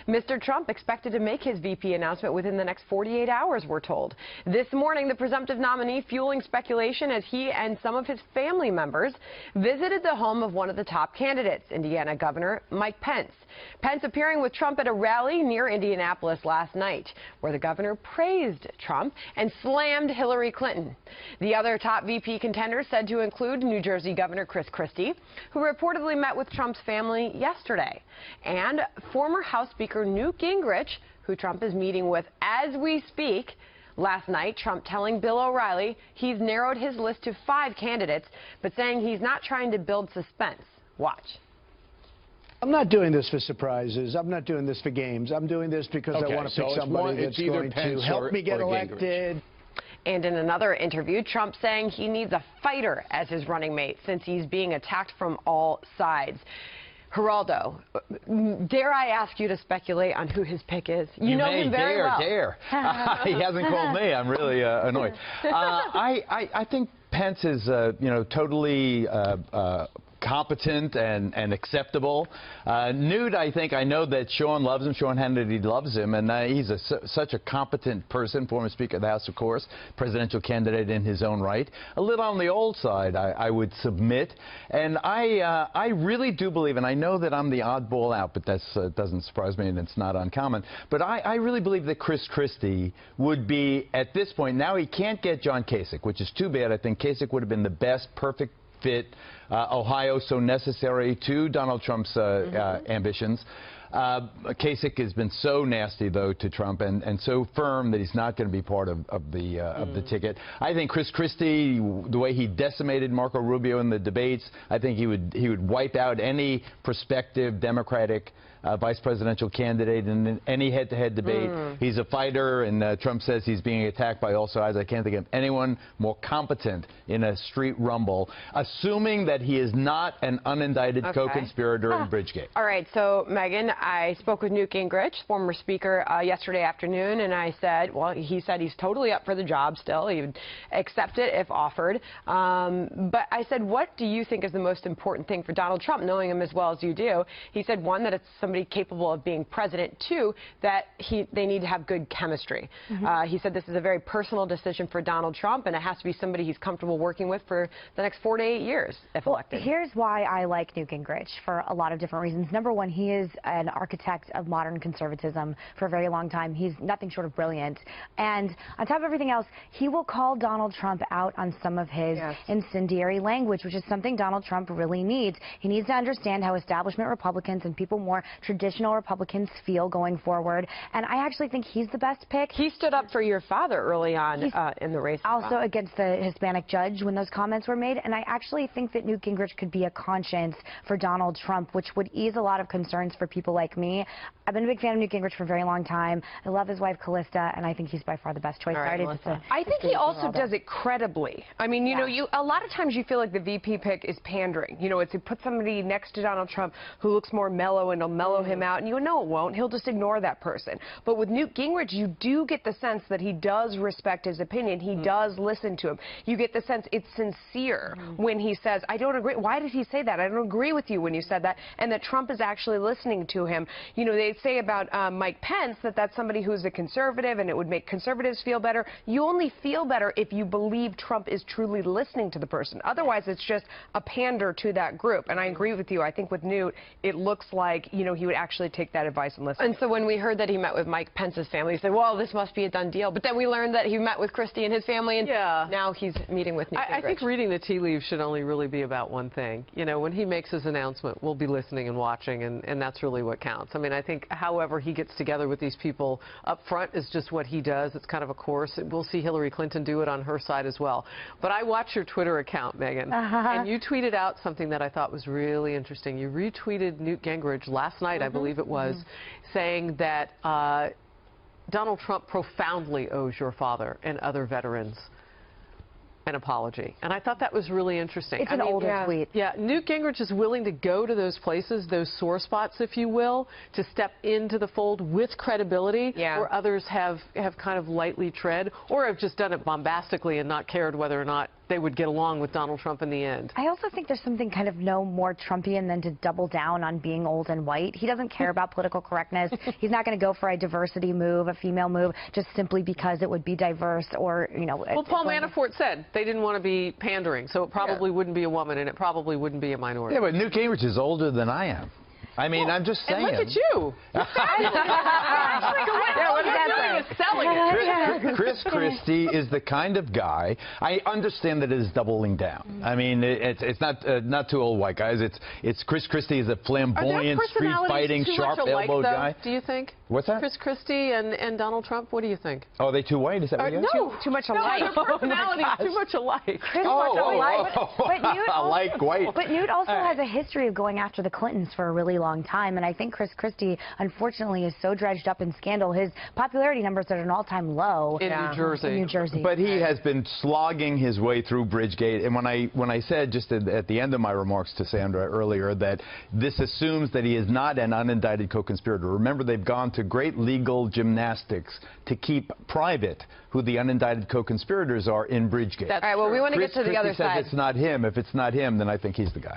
Mr. Trump expected to make his VP announcement within the next 48 hours, we're told. This morning, the presumptive nominee fueling speculation as he and some of his family members visited the home of one of the top candidates, Indiana Governor Mike Pence. Pence appearing with Trump at a rally near Indianapolis last night, where the governor praised Trump and slammed Hillary Clinton. The other top VP contenders said to include New Jersey Governor Christie, who reportedly met with Trump's family yesterday, and former House Speaker Newt Gingrich, who Trump is meeting with as we speak. Last night, Trump telling Bill O'Reilly he's narrowed his list to 5 candidates, but saying he's not trying to build suspense. Watch. I'm not doing this for surprises. I'm not doing this for games. I'm doing this because I want to pick somebody that's going to help me get elected. And in another interview, Trump saying he needs a fighter as his running mate since he's being attacked from all sides. Geraldo, dare I ask you to speculate on who his pick is? You know him very well. He hasn't called me. I'm really annoyed. I think Pence is, totally competent and acceptable. Newt, I know that Sean loves him. Sean Hannity loves him, and he's such a competent person, former Speaker of the House, of course, presidential candidate in his own right. A little on the old side, I would submit. And I really do believe, and I know that I'm the oddball out, but that doesn't surprise me, and it's not uncommon, but I really believe that Christie would be, at this point, now he can't get John Kasich, which is too bad. I think Kasich would have been the best, perfect fit, Ohio so necessary to Donald Trump's ambitions. Kasich has been so nasty, though, to Trump and so firm that he's not going to be part of the ticket. I think Christie, the way he decimated Marco Rubio in the debates, I think he would wipe out any prospective Democratic vice presidential candidate in any head-to-head debate. He's a fighter, and Trump says he's being attacked by all sides. I can't think of anyone more competent in a street rumble, assuming that he is not an unindicted co-conspirator in Bridgegate. All right, so, Megan, I spoke with Newt Gingrich, former speaker, yesterday afternoon, and I said, well, he said he's totally up for the job still. He would accept it if offered. But I said, what do you think is the most important thing for Donald Trump, knowing him as well as you do? He said, one, that it's somebody capable of being president. 2, that they need to have good chemistry. He said this is a very personal decision for Donald Trump, and it has to be somebody he's comfortable working with for the next 4 to 8 years, if elected. Here's why I like Newt Gingrich for a lot of different reasons. Number one, he is an architect of modern conservatism for a very long time. He's nothing short of brilliant. And on top of everything else, he will call Donald Trump out on some of his incendiary language, which is something Donald Trump really needs. He needs to understand how establishment Republicans and people more traditional Republicans feel going forward. And I actually think he's the best pick. He stood up for your father early on in the race. Also against the Hispanic judge when those comments were made. And I actually think that Newt Gingrich could be a conscience for Donald Trump, which would ease a lot of concerns for people like me. I've been a big fan of Newt Gingrich for a very long time. I love his wife, Callista, and I think he's by far the best choice. I think he also does it credibly. I mean, you know, a lot of times you feel like the VP pick is pandering. You know, it's to put somebody next to Donald Trump who looks more mellow and will mellow him out, and you know it won't. He'll just ignore that person. But with Newt Gingrich, you do get the sense that he does respect his opinion. He does listen to him. You get the sense it's sincere when he says, I don't agree. Why did he say that? I don't agree with you when you said that. And that Trump is actually listening to him. You know, they say about Mike Pence that that's somebody who's a conservative and it would make conservatives feel better. You only feel better if you believe Trump is truly listening to the person. Otherwise, it's just a pander to that group. And I agree with you. I think with Newt, it looks like, you know, he would actually take that advice and listen. And so when we heard that he met with Mike Pence's family, we said, well, this must be a done deal. But then we learned that he met with Christie and his family, and now he's meeting with Newt Gingrich. I think reading the tea leaves should only really be about one thing. You know, when he makes his announcement, we'll be listening and watching, and that's really what counts. I mean, I think however he gets together with these people up front is just what he does. It's kind of a course. We'll see Hillary Clinton do it on her side as well. But I watched your Twitter account, Megan, and you tweeted out something that I thought was really interesting. You retweeted Newt Gingrich last night, I believe it was, saying that Donald Trump profoundly owes your father and other veterans an apology. And I thought that was really interesting. It's an older tweet. Yeah, Newt Gingrich is willing to go to those places, those sore spots, if you will, to step into the fold with credibility, where others have kind of lightly tread, or have just done it bombastically and not cared whether or not they would get along with Donald Trump in the end. I also think there's something kind of no more Trumpian than to double down on being old and white. He doesn't care about political correctness. He's not going to go for a diversity move, a female move, just simply because it would be diverse or, you know. Well, Paul Manafort said they didn't want to be pandering, so it probably wouldn't be a woman and it probably wouldn't be a minority. Yeah, but Newt Gingrich is older than I am. I mean, I'm just saying. And look at you. Chris Christie is the kind of guy. I understand that it is doubling down. I mean, it's not two old white guys. It's Chris Christie is a flamboyant, street-fighting, sharp-elbowed guy. Do you think? What's that? Chris Christie and Donald Trump. What do you think? Oh, are they too white? Is that what you No, too much alike. No, their personalities too much alike. Alike white. But Newt also has a history of going after the Clintons for a really long time, and I think Chris Christie, unfortunately, is so dredged up in scandal. His popularity numbers are at an all-time low in New Jersey. But he has been slogging his way through Bridgegate, and when I said just at the end of my remarks to Sandra earlier that this assumes that he is not an unindicted co-conspirator. Remember, they've gone to great legal gymnastics to keep private who the unindicted co-conspirators are in Bridgegate. All right, well, we want to get to the other side. Says it's not him. If it's not him, then I think he's the guy.